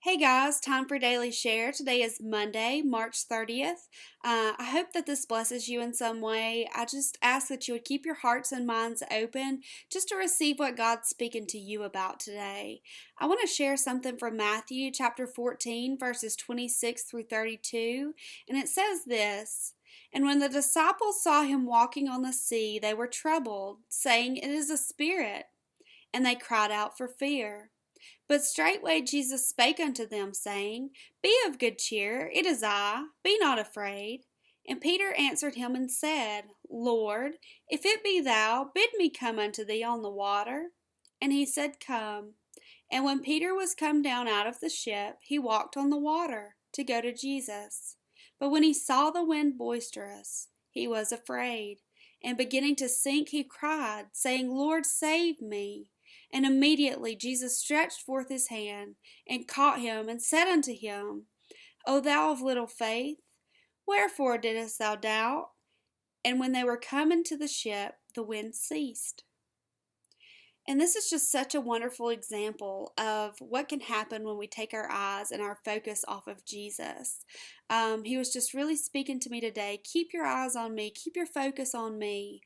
Hey guys, time for Daily Share. Today is Monday, March 30th. I hope that this blesses you in some way. I just ask that you would keep your hearts and minds open just to receive what God's speaking to you about today. I want to share something from Matthew chapter 14, verses 26 through 32, and it says this. And when the disciples saw him walking on the sea, they were troubled, saying, "It is a spirit," and they cried out for fear. But straightway Jesus spake unto them, saying, Be of good cheer, it is I, be not afraid. And Peter answered him and said, Lord, if it be thou, bid me come unto thee on the water. And he said, Come. And when Peter was come down out of the ship, he walked on the water to go to Jesus. But when he saw the wind boisterous, he was afraid, and beginning to sink, he cried, saying, Lord, save me. And immediately Jesus stretched forth his hand, and caught him, and said unto him, O thou of little faith, wherefore didst thou doubt? And when they were come into the ship, the wind ceased. And this is just such a wonderful example of what can happen when we take our eyes and our focus off of Jesus. He was just really speaking to me today. Keep your eyes on me. Keep your focus on me.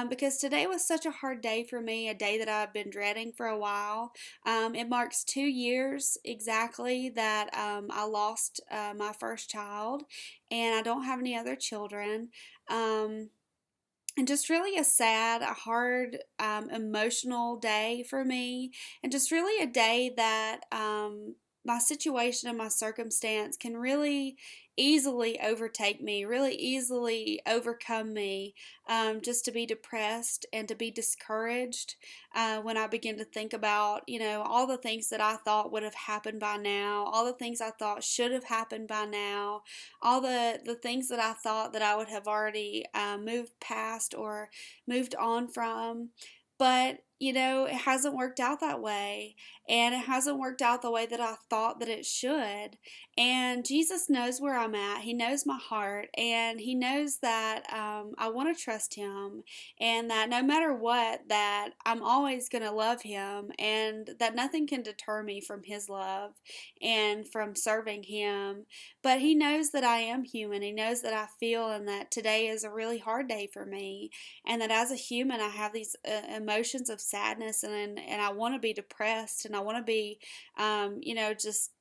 Because today was such a hard day for me, a day that I've been dreading for a while. It marks 2 years exactly that I lost my first child, and I don't have any other children. And just really a sad, a hard, emotional day for me, and just really a day that my situation and my circumstance can really easily overtake me, really easily overcome me, just to be depressed and to be discouraged when I begin to think about, all the things that I thought would have happened by now, all the things I thought should have happened by now, all the things that I thought that I would have already moved past or moved on from. But, it hasn't worked out that way. And it hasn't worked out the way that I thought that it should. And Jesus knows where I'm at. He knows my heart. And He knows that I want to trust Him. And that no matter what, that I'm always going to love Him. And that nothing can deter me from His love and from serving Him. But He knows that I am human. He knows that I feel, and that today is a really hard day for me. And that as a human, I have these emotions of sadness, and I want to be depressed, and I want to be, just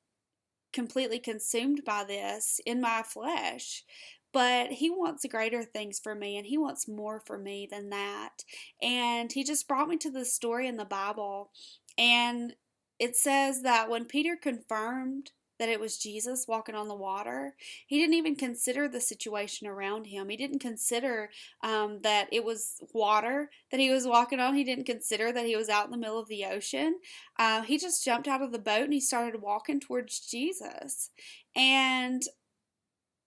completely consumed by this in my flesh. But He wants greater things for me, and He wants more for me than that. And He just brought me to this story in the Bible, and it says that when Peter confirmed that it was Jesus walking on the water, he didn't even consider the situation around him. He didn't consider that it was water that he was walking on. He didn't consider that he was out in the middle of the ocean. He just jumped out of the boat and he started walking towards Jesus. And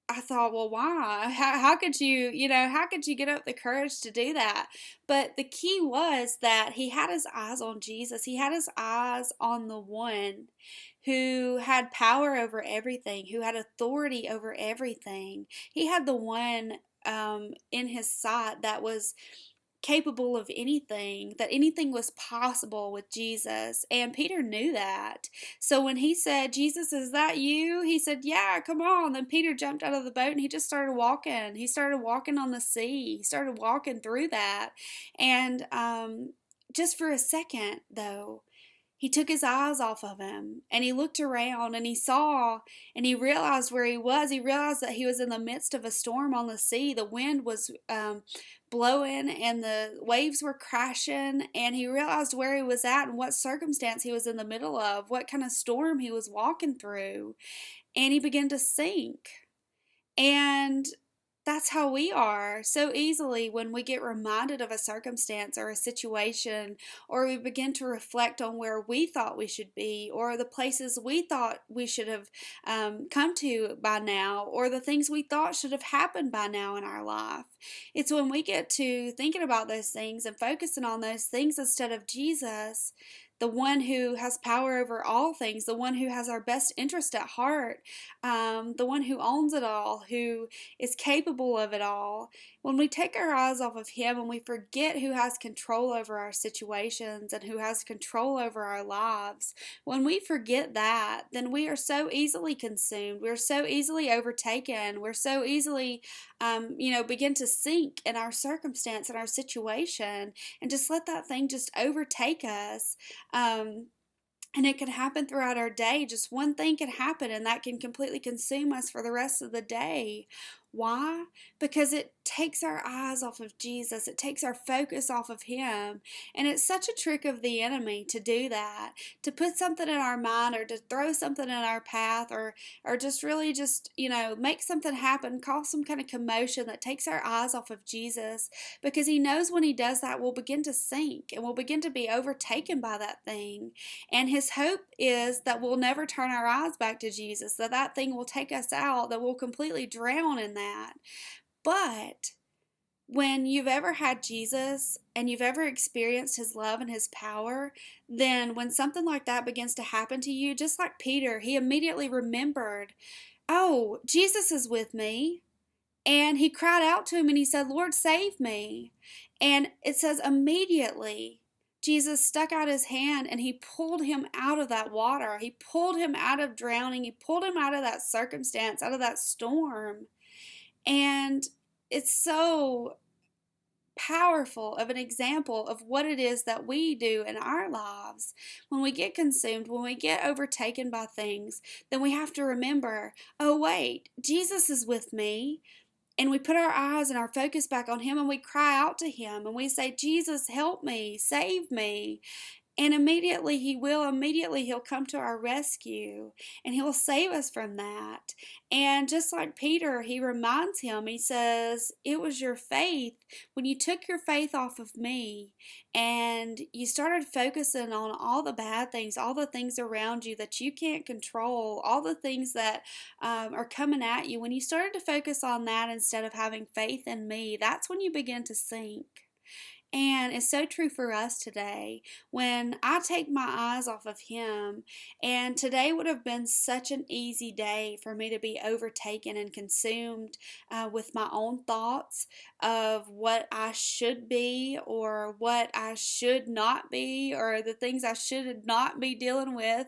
I thought, well, why? How could how could you get up the courage to do that? But the key was that he had his eyes on Jesus. He had his eyes on the one who had power over everything, who had authority over everything. He had the one in his sight that was capable of anything, that anything was possible with Jesus. And Peter knew that. So when he said, Jesus, is that you? He said, yeah, come on. Then Peter jumped out of the boat and he just started walking. He started walking on the sea. He started walking through that. And just for a second, though, he took his eyes off of him, and he looked around, and he saw, and he realized where he was. He realized that he was in the midst of a storm on the sea. The wind was blowing, and the waves were crashing, and he realized where he was at and what circumstance he was in the middle of, what kind of storm he was walking through, and he began to sink. And that's how we are so easily when we get reminded of a circumstance or a situation, or we begin to reflect on where we thought we should be, or the places we thought we should have come to by now, or the things we thought should have happened by now in our life. It's when we get to thinking about those things and focusing on those things instead of Jesus, the one who has power over all things, the one who has our best interest at heart, the one who owns it all, who is capable of it all. When we take our eyes off of Him and we forget who has control over our situations and who has control over our lives, when we forget that, then we are so easily consumed. We're so easily overtaken. We're so easily, begin to sink in our circumstance and our situation and just let that thing just overtake us. And it can happen throughout our day. Just one thing can happen, and that can completely consume us for the rest of the day. Why? Because it takes our eyes off of Jesus. It takes our focus off of Him. And it's such a trick of the enemy to do that, to put something in our mind or to throw something in our path or just really just, make something happen, cause some kind of commotion that takes our eyes off of Jesus. Because He knows when He does that, we'll begin to sink and we'll begin to be overtaken by that thing. And His hope is that we'll never turn our eyes back to Jesus, that that thing will take us out, that we'll completely drown in that. But when you've ever had Jesus and you've ever experienced His love and His power, then when something like that begins to happen to you, just like Peter, he immediately remembered, oh, Jesus is with me. And he cried out to Him and he said, Lord, save me. And it says immediately, Jesus stuck out His hand and He pulled him out of that water. He pulled him out of drowning. He pulled him out of that circumstance, out of that storm. And it's so powerful of an example of what it is that we do in our lives. When we get consumed, when we get overtaken by things, then we have to remember, oh, wait, Jesus is with me. And we put our eyes and our focus back on Him and we cry out to Him and we say, Jesus, help me, save me. And immediately He'll come to our rescue and He'll save us from that. And just like Peter, he reminds him, he says, it was your faith, when you took your faith off of me and you started focusing on all the bad things, all the things around you that you can't control, all the things that are coming at you, when you started to focus on that instead of having faith in me, that's when you begin to sink. And it's so true for us today. When I take my eyes off of Him, and today would have been such an easy day for me to be overtaken and consumed with my own thoughts of what I should be or what I should not be or the things I should not be dealing with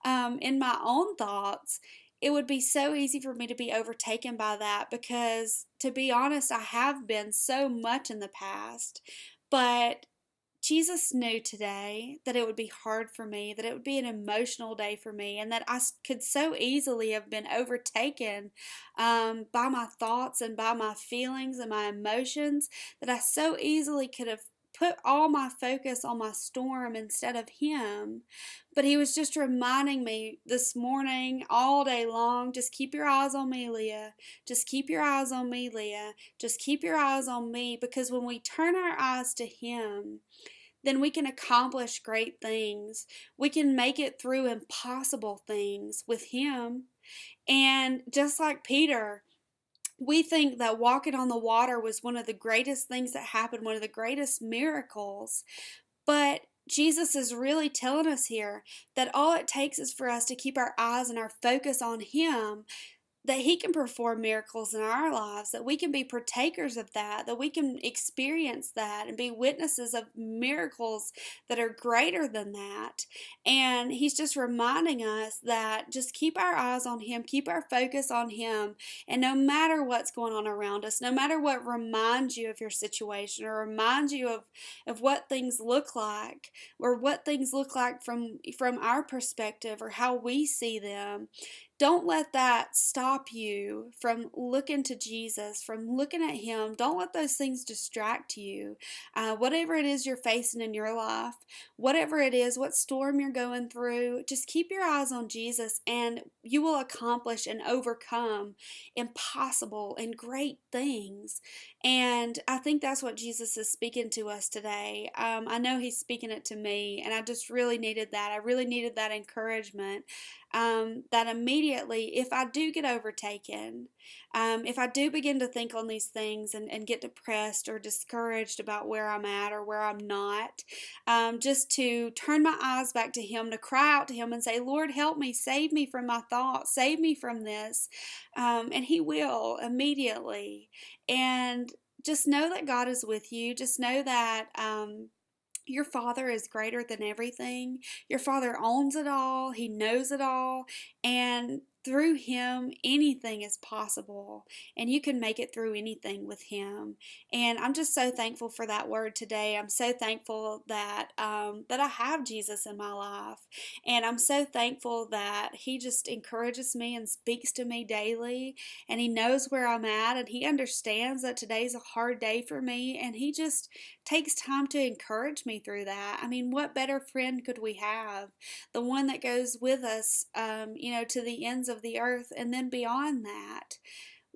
in my own thoughts. It would be so easy for me to be overtaken by that because, to be honest, I have been so much in the past. But Jesus knew today that it would be hard for me, that it would be an emotional day for me, and that I could so easily have been overtaken by my thoughts and by my feelings and my emotions, that I so easily could have put all my focus on my storm instead of Him. But He was just reminding me this morning, all day long, just keep your eyes on me, Leah. Just keep your eyes on me, Leah. Just keep your eyes on me, because when we turn our eyes to Him, then we can accomplish great things. We can make it through impossible things with Him. And just like Peter, we think that walking on the water was one of the greatest things that happened, one of the greatest miracles. But Jesus is really telling us here that all it takes is for us to keep our eyes and our focus on Him, that He can perform miracles in our lives, that we can be partakers of that, that we can experience that and be witnesses of miracles that are greater than that. And He's just reminding us that just keep our eyes on Him, keep our focus on Him, and no matter what's going on around us, no matter what reminds you of your situation or reminds you of what things look like or what things look like from our perspective or how we see them, don't let that stop you from looking to Jesus, from looking at Him. Don't let those things distract you. Whatever it is you're facing in your life, whatever it is, what storm you're going through, just keep your eyes on Jesus and you will accomplish and overcome impossible and great things. And I think that's what Jesus is speaking to us today. I know He's speaking it to me, and I just really needed that. I really needed that encouragement. That immediately, if I do get overtaken, if I do begin to think on these things and get depressed or discouraged about where I'm at or where I'm not, just to turn my eyes back to Him, to cry out to Him and say, Lord, help me, save me from my thoughts, save me from this. And He will immediately. And just know that God is with you. Just know that your Father is greater than everything. Your Father owns it all, He knows it all, and through Him, anything is possible, and you can make it through anything with Him. And I'm just so thankful for that word today. I'm so thankful that I have Jesus in my life, and I'm so thankful that He just encourages me and speaks to me daily, and He knows where I'm at, and He understands that today's a hard day for me, and He just takes time to encourage me through that. I mean, what better friend could we have? The one that goes with us, to the ends of the earth and then beyond that.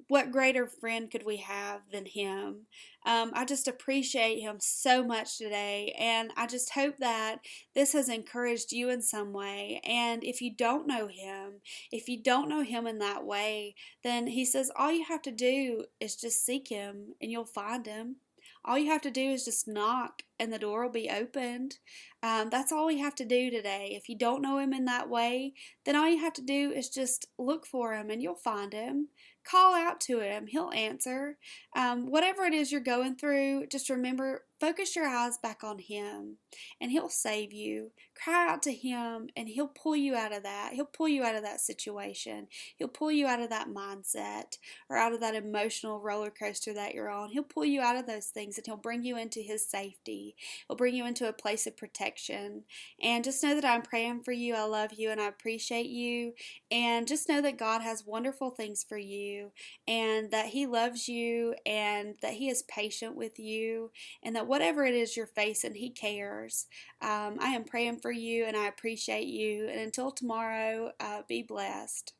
What greater friend could we have than him? I just appreciate him so much today, and I just hope that this has encouraged you in some way. And if you don't know him in that way, then he says all you have to do is just seek him and you'll find him. All you have to do is just knock and the door will be opened. That's all we have to do today. If you don't know him in that way, then all you have to do is just look for him and you'll find him. Call out to him, he'll answer. Whatever it is you're going through, just remember, focus your eyes back on him and he'll save you. Cry out to him and he'll pull you out of that. He'll pull you out of that situation. He'll pull you out of that mindset or out of that emotional roller coaster that you're on. He'll pull you out of those things and he'll bring you into his safety. He'll bring you into a place of protection. And just know that I'm praying for you. I love you and I appreciate you. And just know that God has wonderful things for you and that He loves you and that He is patient with you and that whatever it is you're facing, He cares. I am praying for you and I appreciate you. And until tomorrow, be blessed.